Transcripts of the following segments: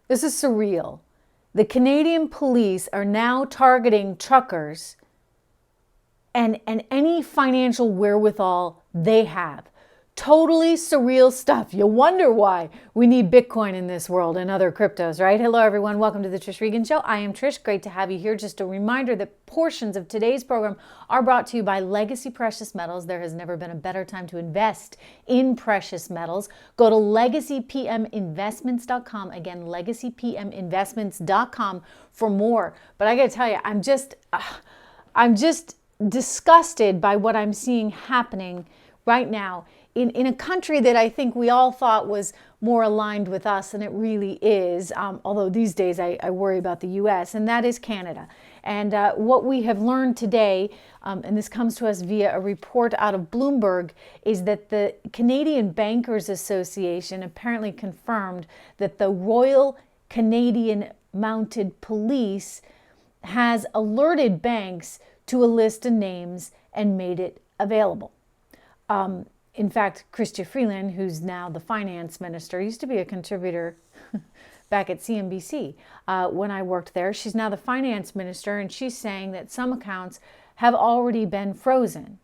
This is surreal. The Canadian police are now targeting truckers and any financial wherewithal they have. Totally surreal stuff. You wonder why we need Bitcoin in this world and other cryptos, right? Hello, everyone. Welcome to the Trish Regan Show. I am Trish. Great to have you here. Just a reminder that portions of today's program are brought to you by Legacy Precious Metals. There has never been a better time to invest in precious metals. Go to legacypminvestments.com. Again, legacypminvestments.com for more. But I got to tell you, I'm just disgusted by what I'm seeing happening right now in a country that I think we all thought was more aligned with us than it really is, although these days I worry about the US, and that is Canada. And what we have learned today, and this comes to us via a report out of Bloomberg, is that the Canadian Bankers Association apparently confirmed that the Royal Canadian Mounted Police has alerted banks to a list of names and made it available. In fact, Chrystia Freeland, who's now the finance minister, used to be a contributor back at CNBC when I worked there. She's now the finance minister, and she's saying that some accounts have already been frozen.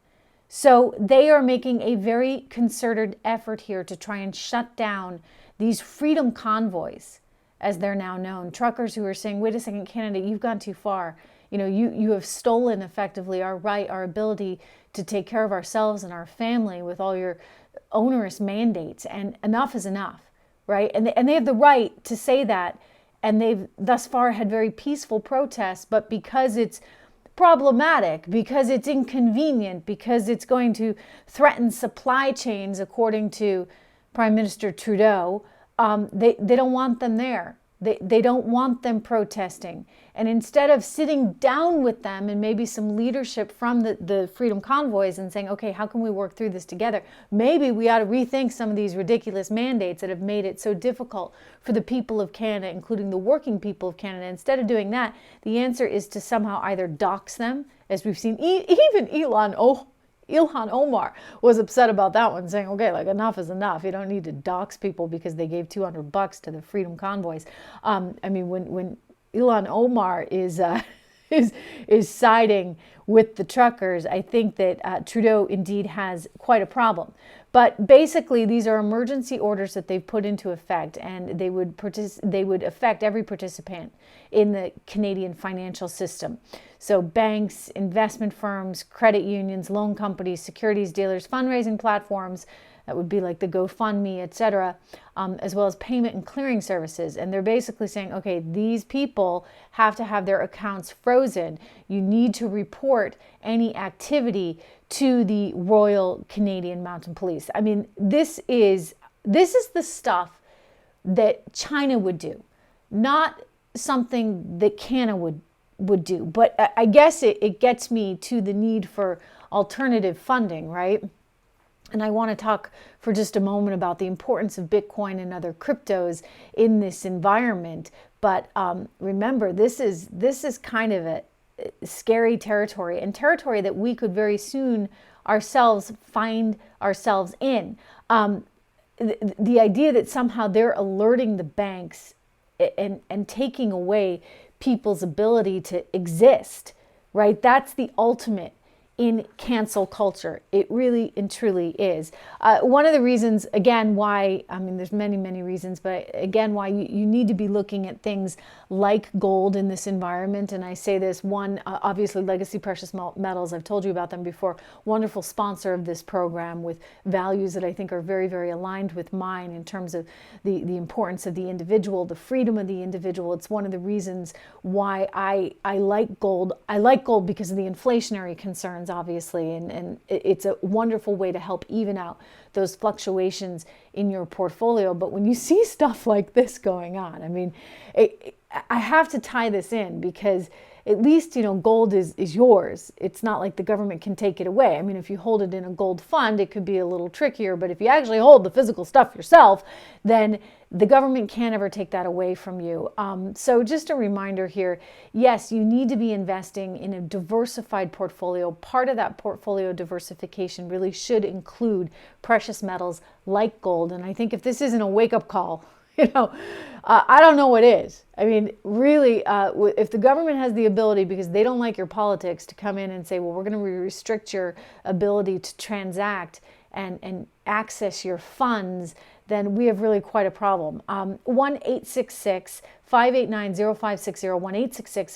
So they are making a very concerted effort here to try and shut down these freedom convoys, as they're now known. Truckers who are saying, wait a second, Canada, you've gone too far. You know, you have stolen effectively our right, our ability to take care of ourselves and our family with all your onerous mandates, and enough is enough, right? And they have the right to say that, and they've thus far had very peaceful protests, but because it's problematic, because it's inconvenient, because it's going to threaten supply chains, according to Prime Minister Trudeau, they don't want them there. They don't want them protesting. And instead of sitting down with them and maybe some leadership from the freedom convoys and saying, okay, how can we work through this together? Maybe we ought to rethink some of these ridiculous mandates that have made it so difficult for the people of Canada, including the working people of Canada. Instead of doing that, the answer is to somehow either dox them, as we've seen, even Ilhan Omar was upset about that one, saying, okay, like enough is enough. You don't need to dox people because they gave $200 to the freedom convoys. I mean, when Ilhan Omar is siding with the truckers, I think that Trudeau indeed has quite a problem. But basically, these are emergency orders that they've put into effect, and they would affect every participant in the Canadian financial system. So banks, investment firms, credit unions, loan companies, securities dealers, fundraising platforms, that would be like the GoFundMe, etc., as well as payment and clearing services. And they're basically saying, okay, these people have to have their accounts frozen. You need to report any activity to the Royal Canadian Mounted Police. I mean, this is the stuff that China would do, not something that Canada would do. But I guess it gets me to the need for alternative funding, right? And I want to talk for just a moment about the importance of Bitcoin and other cryptos in this environment. But remember, this is kind of a scary territory, and territory that we could very soon ourselves find ourselves in. The idea that somehow they're alerting the banks and taking away people's ability to exist, right? That's the ultimate in cancel culture. It really and truly is. One of the reasons, again, why, I mean, there's many, many reasons, but again, why you need to be looking at things like gold in this environment. And I say this, one, obviously Legacy Precious Metals, I've told you about them before, wonderful sponsor of this program with values that I think are very, very aligned with mine in terms of the importance of the individual, the freedom of the individual. It's one of the reasons why I like gold. I like gold because of the inflationary concerns, obviously, and it's a wonderful way to help even out those fluctuations in your portfolio. But when you see stuff like this going on, I mean, I have to tie this in because at least, you know, gold is yours. It's not like the government can take it away. I mean, if you hold it in a gold fund, it could be a little trickier, but if you actually hold the physical stuff yourself, then the government can't ever take that away from you. So just a reminder here, yes, you need to be investing in a diversified portfolio. Part of that portfolio diversification really should include precious metals like gold. And I think if this isn't a wake-up call, I don't know what is. I mean, really, if the government has the ability, because they don't like your politics, to come in and say, well, we're going to restrict your ability to transact and access your funds, then we have really quite a problem. 1-866-589-0560,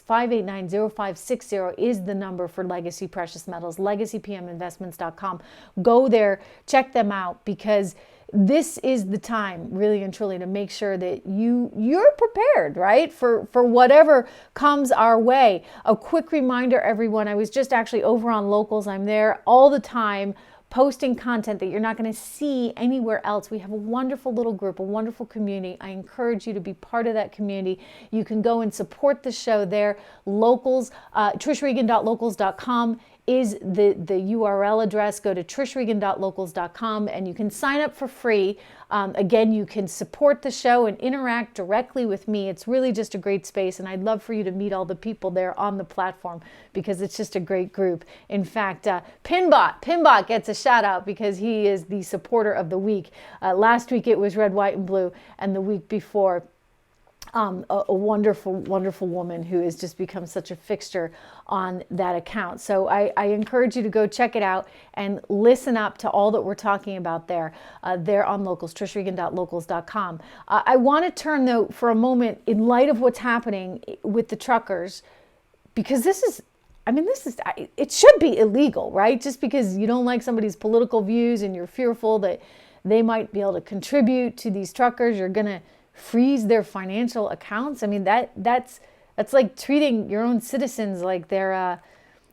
1-866-589-0560 is the number for Legacy Precious Metals, legacypminvestments.com. Go there, check them out, because this is the time, really and truly, to make sure that you're prepared, right, for whatever comes our way. A quick reminder, everyone, I was just actually over on Locals. I'm there all the time, posting content that you're not going to see anywhere else. We have a wonderful little group, a wonderful community. I encourage you to be part of that community. You can go and support the show there. Locals, trishregan.locals.com is the URL address. Go to trishregan.locals.com and you can sign up for free. Again, you can support the show and interact directly with me. It's really just a great space, and I'd love for you to meet all the people there on the platform, because it's just a great group. In fact, Pinbot gets a shout out because he is the supporter of the week. Last week it was Red, White, and Blue, and the week before a wonderful, wonderful woman who has just become such a fixture on that account. So I encourage you to go check it out and listen up to all that we're talking about there. There on Locals, trishregan.locals.com. I want to turn, though, for a moment, in light of what's happening with the truckers, because it should be illegal, right? Just because you don't like somebody's political views and you're fearful that they might be able to contribute to these truckers, you're going to freeze their financial accounts. I mean, that's like treating your own citizens like they're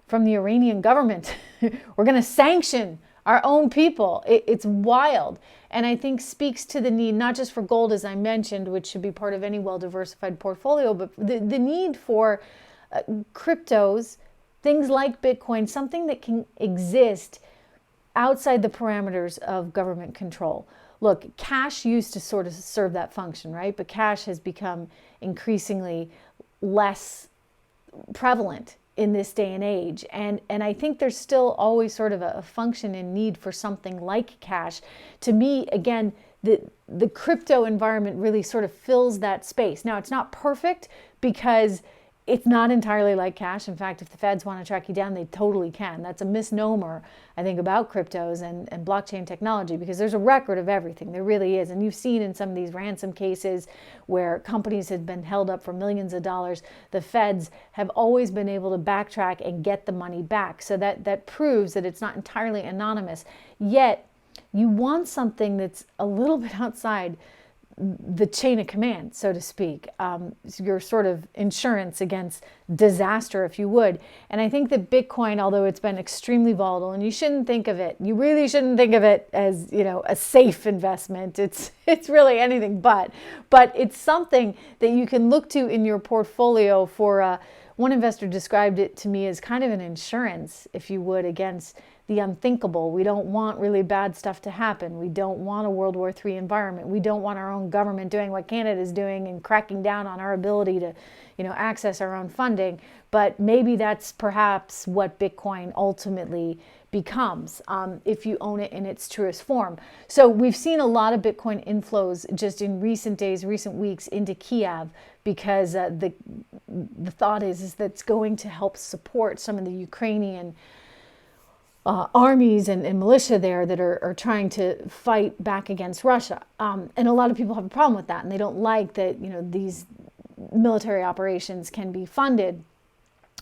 from the Iranian government. We're going to sanction our own people. It's wild. And I think speaks to the need, not just for gold, as I mentioned, which should be part of any well-diversified portfolio, but the need for cryptos, things like Bitcoin, something that can exist outside the parameters of government control. Look, cash used to sort of serve that function, right? But cash has become increasingly less prevalent in this day and age. And I think there's still always sort of a function and need for something like cash. To me, again, the crypto environment really sort of fills that space. Now, it's not perfect because it's not entirely like cash. In fact, if the feds want to track you down, they totally can. That's a misnomer, I think, about cryptos and blockchain technology, because there's a record of everything. There really is. And you've seen in some of these ransom cases where companies have been held up for millions of dollars, the feds have always been able to backtrack and get the money back. So that proves that it's not entirely anonymous. Yet, you want something that's a little bit outside the chain of command, so to speak, your sort of insurance against disaster, if you would. And I think that Bitcoin, although it's been extremely volatile, and you really shouldn't think of it as, a safe investment. It's really anything but it's something that you can look to in your portfolio for. One investor described it to me as kind of an insurance, if you would, against the unthinkable. We don't want really bad stuff to happen. We don't want a World War III environment. We don't want our own government doing what Canada's doing and cracking down on our ability to, access our own funding. But maybe that's perhaps what Bitcoin ultimately becomes if you own it in its truest form. So we've seen a lot of Bitcoin inflows just in recent days, recent weeks into Kiev, because the thought is that it's going to help support some of the Ukrainian armies and militia there that are trying to fight back against Russia. And a lot of people have a problem with that, and they don't like that, these military operations can be funded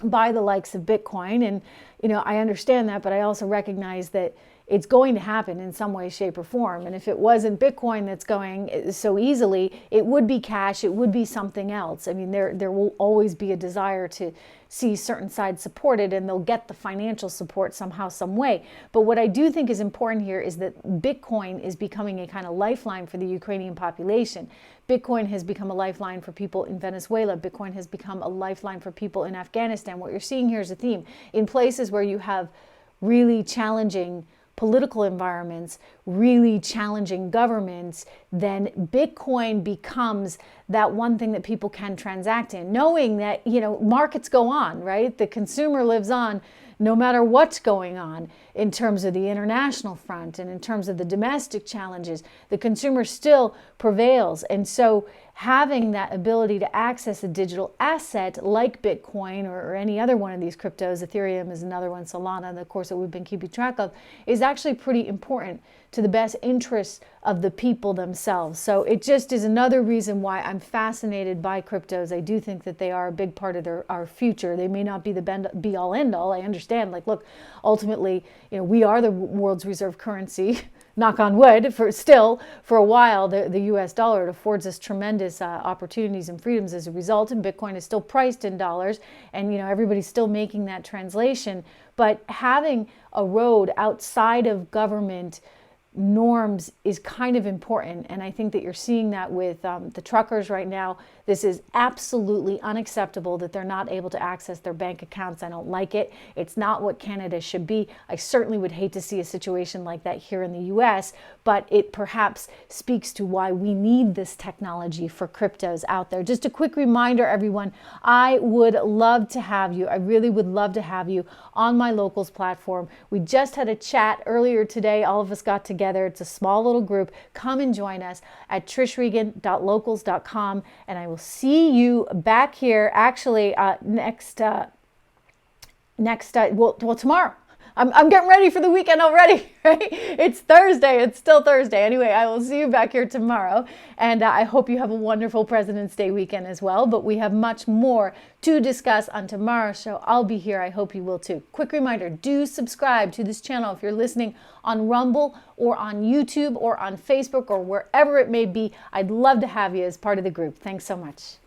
by the likes of Bitcoin. And, I understand that, but I also recognize that it's going to happen in some way, shape, or form. And if it wasn't Bitcoin that's going so easily, it would be cash, it would be something else. I mean, there will always be a desire to see certain sides supported, and they'll get the financial support somehow, some way. But what I do think is important here is that Bitcoin is becoming a kind of lifeline for the Ukrainian population. Bitcoin has become a lifeline for people in Venezuela. Bitcoin has become a lifeline for people in Afghanistan. What you're seeing here is a theme. In places where you have really challenging political environments, really challenging governments, then Bitcoin becomes that one thing that people can transact in, knowing that, markets go on, right? The consumer lives on no matter what's going on in terms of the international front and in terms of the domestic challenges. The consumer still prevails. And so having that ability to access a digital asset like Bitcoin or any other one of these cryptos, Ethereum is another one, Solana, of course, that we've been keeping track of, is actually pretty important to the best interests of the people themselves. So it just is another reason why I'm fascinated by cryptos. I do think that they are a big part of our future. They may not be the be all end all. I understand, look, ultimately, we are the world's reserve currency. Knock on wood, for a while, the US dollar, it affords us tremendous opportunities and freedoms as a result, and Bitcoin is still priced in dollars, and everybody's still making that translation. But having a road outside of government norms is kind of important, and I think that you're seeing that with the truckers right now. This is absolutely unacceptable that they're not able to access their bank accounts. I don't like it. It's not what Canada should be. I certainly would hate to see a situation like that here in the US, but it perhaps speaks to why we need this technology for cryptos out there. Just a quick reminder, everyone, I would love to have you. I really would love to have you on my Locals platform. We just had a chat earlier today. All of us got together. It's a small little group. Come and join us at trishregan.locals.com, and I will see you back here actually tomorrow. I'm getting ready for the weekend already, right? It's Thursday. It's still Thursday. Anyway, I will see you back here tomorrow. And I hope you have a wonderful President's Day weekend as well. But we have much more to discuss on tomorrow's show. I'll be here. I hope you will too. Quick reminder, do subscribe to this channel if you're listening on Rumble or on YouTube or on Facebook or wherever it may be. I'd love to have you as part of the group. Thanks so much.